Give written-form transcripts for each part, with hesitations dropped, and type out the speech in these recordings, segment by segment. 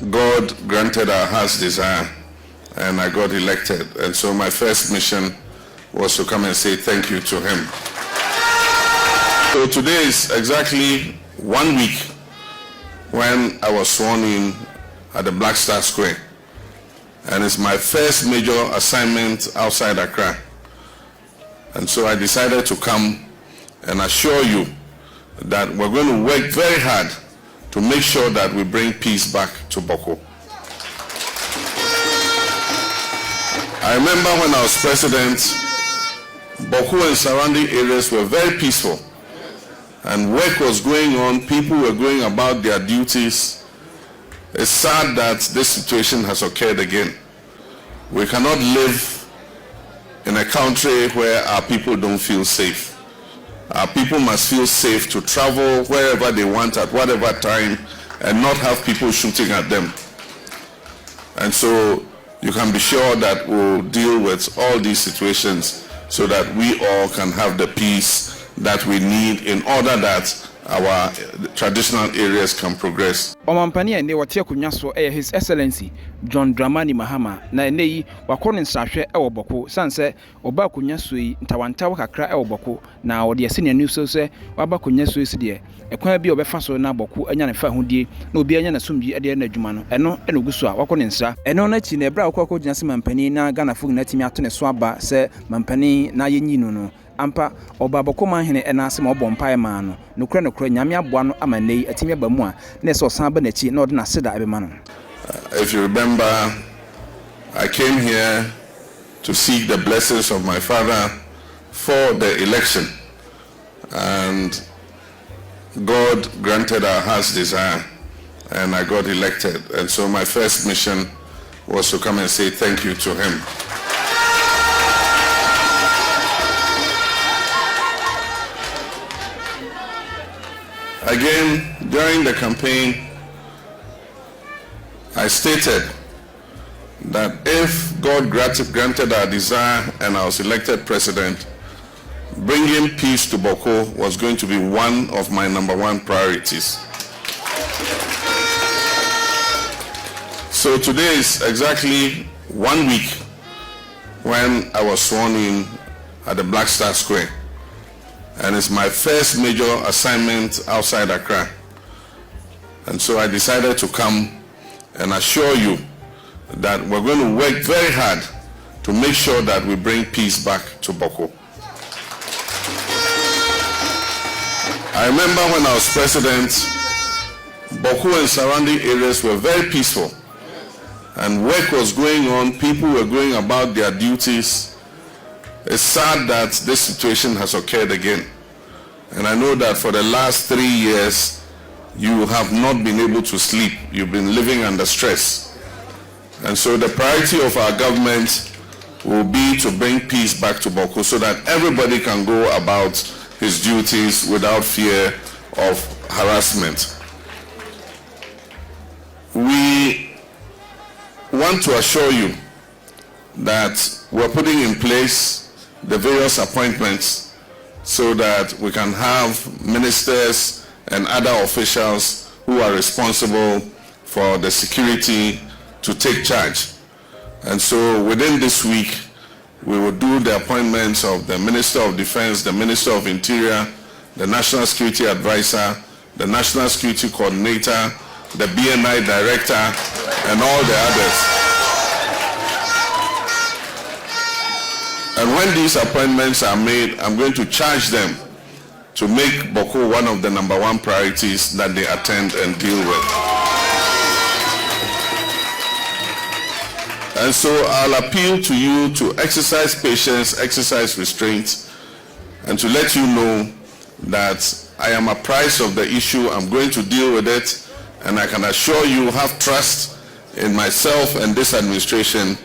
God granted our heart's desire and I got elected. And so my first mission was to come and say thank you to him. So today is exactly 1 week when I was sworn in at the Black Star Square. And it's my first major assignment outside Accra. And so I decided to come and assure you that we're going to work very hard to make sure that we bring peace back to Bawku. I remember when I was president, Bawku and surrounding areas were very peaceful. And work was going on, people were going about their duties. It's sad that this situation has occurred again. We cannot live in a country where our people don't feel safe. Our people must feel safe to travel wherever they want at whatever time and not have people shooting at them. And so you can be sure that we'll deal with all these situations so that we all can have the peace that we need in order that our traditional areas can progress. Omampani ene watia kunyaso His Excellency John Dramani Mahama na eneyi wakone nsahwe ewo Bawku sanse oba kunyaso yi ntawantawa kakra ewo Bawku na ode senior news se waba kunyaso esi de ekwan bi obefa so na Bawku anya ne fa hodie na obi anya na sumbi ade na adwuma no eno enuguso a wakone nsa eno na chi na ebra akoko gyina se mampani na Ghana fu na timi ato ne so aba se mampani na yenyi no ampa oba Bawku manhene enase ma obom pae ma no nokura nyame aboa no amanei atimi aba mu a na so san ba na chi na ode na seda abema no. If you remember, I came here to seek the blessings of my father for the election, and God granted our heart's desire and I got elected. And so my first mission was to come and say thank you to him. Again, during the campaign, I stated that if God granted our desire and I was elected president, bringing peace to Bawku was going to be one of my #1 priorities. So today is exactly 1 week when I was sworn in at the Black Star Square. And it's my first major assignment outside Accra. And so I decided to come and assure you that we're going to work very hard to make sure that we bring peace back to Bawku. I remember when I was president, Bawku and surrounding areas were very peaceful. And work was going on, people were going about their duties. It's sad that this situation has occurred again. And I know that for the last 3 years, you have not been able to sleep. You've been living under stress. And so the priority of our government will be to bring peace back to Bawku so that everybody can go about his duties without fear of harassment. We want to assure you that we're putting in place the various appointments so that we can have ministers and other officials who are responsible for the security to take charge. And so within this week, we will do the appointments of the Minister of Defense, the Minister of Interior, the National Security Advisor, the National Security Coordinator, the BNI Director, and all the others. And when these appointments are made, I'm going to charge them to make Bawku one of the #1 priorities that they attend and deal with. And so I'll appeal to you to exercise patience, exercise restraint, and to let you know that I am apprised of the issue. I'm going to deal with it, and I can assure you, have trust in myself and this administration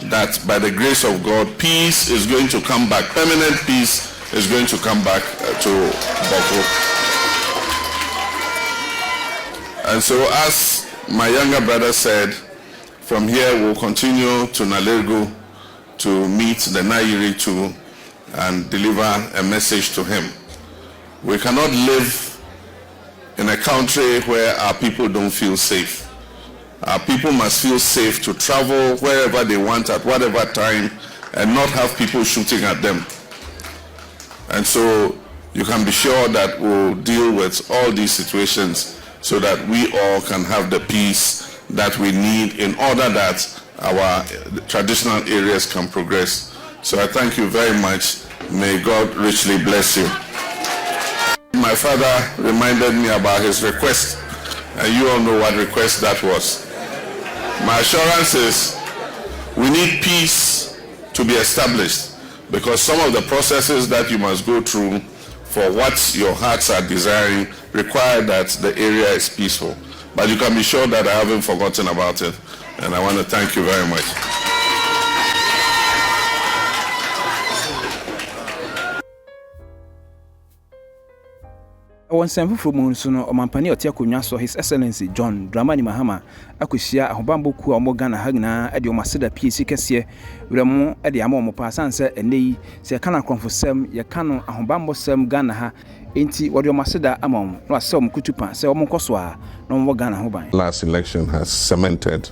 that by the grace of God, peace is going to come back. Permanent peace is going to come back to Bawku. And so, as my younger brother said, from here we'll continue to Nalergo to meet the Nairi too and deliver a message to him. We cannot live in a country where our people don't feel safe. People must feel safe to travel wherever they want at whatever time and not have people shooting at them. And so you can be sure that we'll deal with all these situations so that we all can have the peace that we need in order that our traditional areas can progress. So I thank you very much. May God richly bless you. My father reminded me about his request, and you all know what request that was. My assurance is we need peace to be established, because some of the processes that you must go through for what your hearts are desiring require that the area is peaceful. But you can be sure that I haven't forgotten about it, and I want to thank you very much. One sem fufu mu nso no omampani otia konwa so His Excellency John Dramani Mahama akohia ahobamboku a omogana ha nyina ade omaseda PAC kese wremo ade ama omopa sanse eneyi se kana konfosem ye kano ahobambosem Ghana ha enti wode omaseda ama no ase omkutupa se omonkoso a no omogana ho ban. Last election has cemented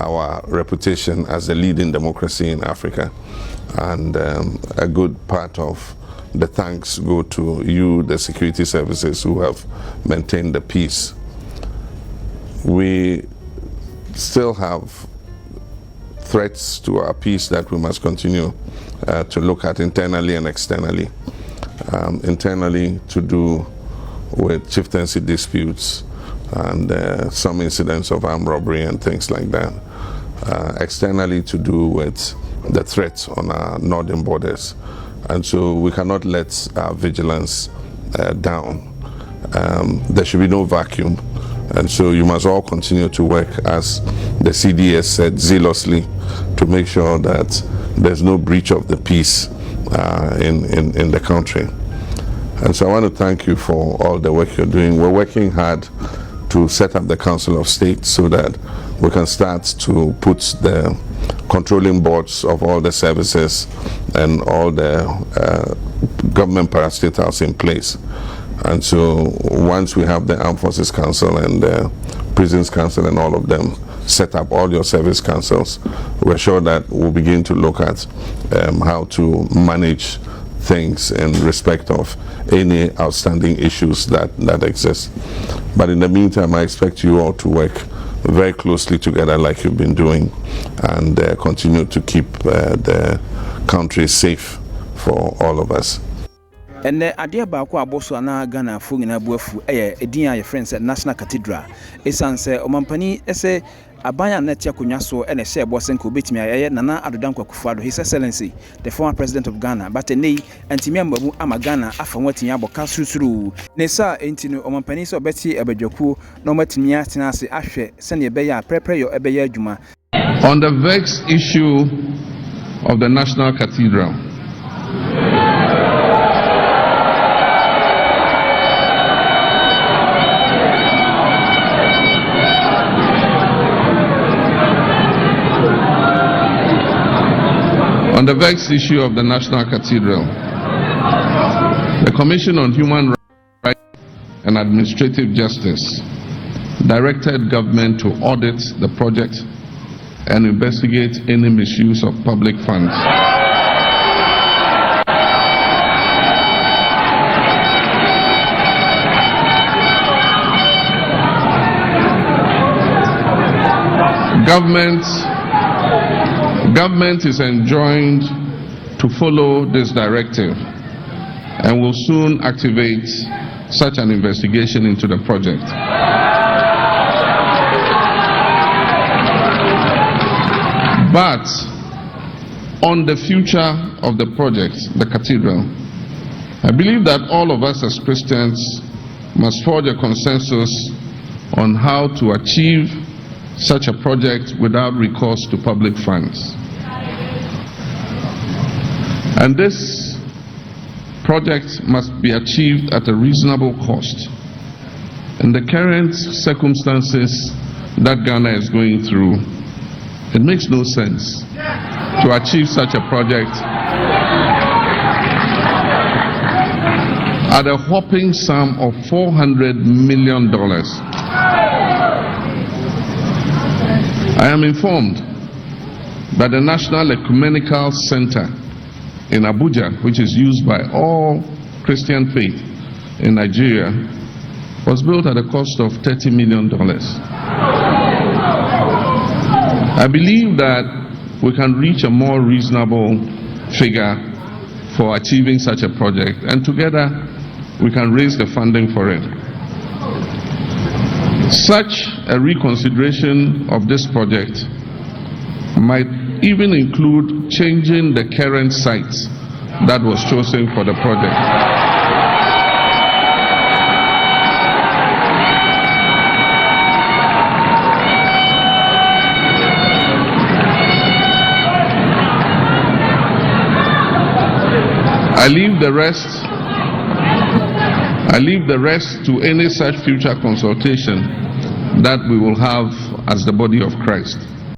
our reputation as a leading democracy in Africa, and a good part of the thanks go to you, the security services, who have maintained the peace. We still have threats to our peace that we must continue to look at internally and externally. Internally, to do with chieftaincy disputes and some incidents of armed robbery and things like that. Externally, to do with the threats on our northern borders. And so we cannot let our vigilance down. There should be no vacuum. And so you must all continue to work, as the CDS said, zealously, to make sure that there's no breach of the peace in the country. And so I want to thank you for all the work you're doing. We're working hard to set up the Council of State so that we can start to put the controlling boards of all the services and all the government parastatals in place. And so once we have the Armed Forces Council and the Prisons Council and all of them set up, all your service councils, we're sure that we'll begin to look at how to manage things in respect of any outstanding issues that exist. But in the meantime, I expect you all to work very closely together like you've been doing, and continue to keep the country safe for all of us. And the idea Bawku aboso ana Ghana fo nyina buafu edin a your friends at National Cathedral esanse omampani ese abanya netia konwa so ene se bosenko betimi aye Nana Yaa His Excellency the former president of Ghana, but nei antimi ambamu ama Ghana afa watimi aboka surusuru ne sa enti no omampani so beti abadwaku no matimi atena ase ahwe sene ebe ya prepare yo ebe ya adwuma. On the vexed issue of the National Cathedral, the Commission on Human Rights and Administrative Justice directed government to audit the project and investigate any misuse of public funds. Government is enjoined to follow this directive and will soon activate such an investigation into the project. But on the future of the project, the cathedral, I believe that all of us as Christians must forge a consensus on how to achieve such a project without recourse to public funds. And this project must be achieved at a reasonable cost. In the current circumstances that Ghana is going through, it makes no sense to achieve such a project at a whopping sum of $400 million. I am informed that the National Ecumenical Center in Abuja, which is used by all Christian faith in Nigeria, was built at a cost of $30 million. I believe that we can reach a more reasonable figure for achieving such a project, and together we can raise the funding for it. Such a reconsideration of this project might even include changing the current site that was chosen for the project. I leave the rest to any such future consultation that we will have as the body of Christ.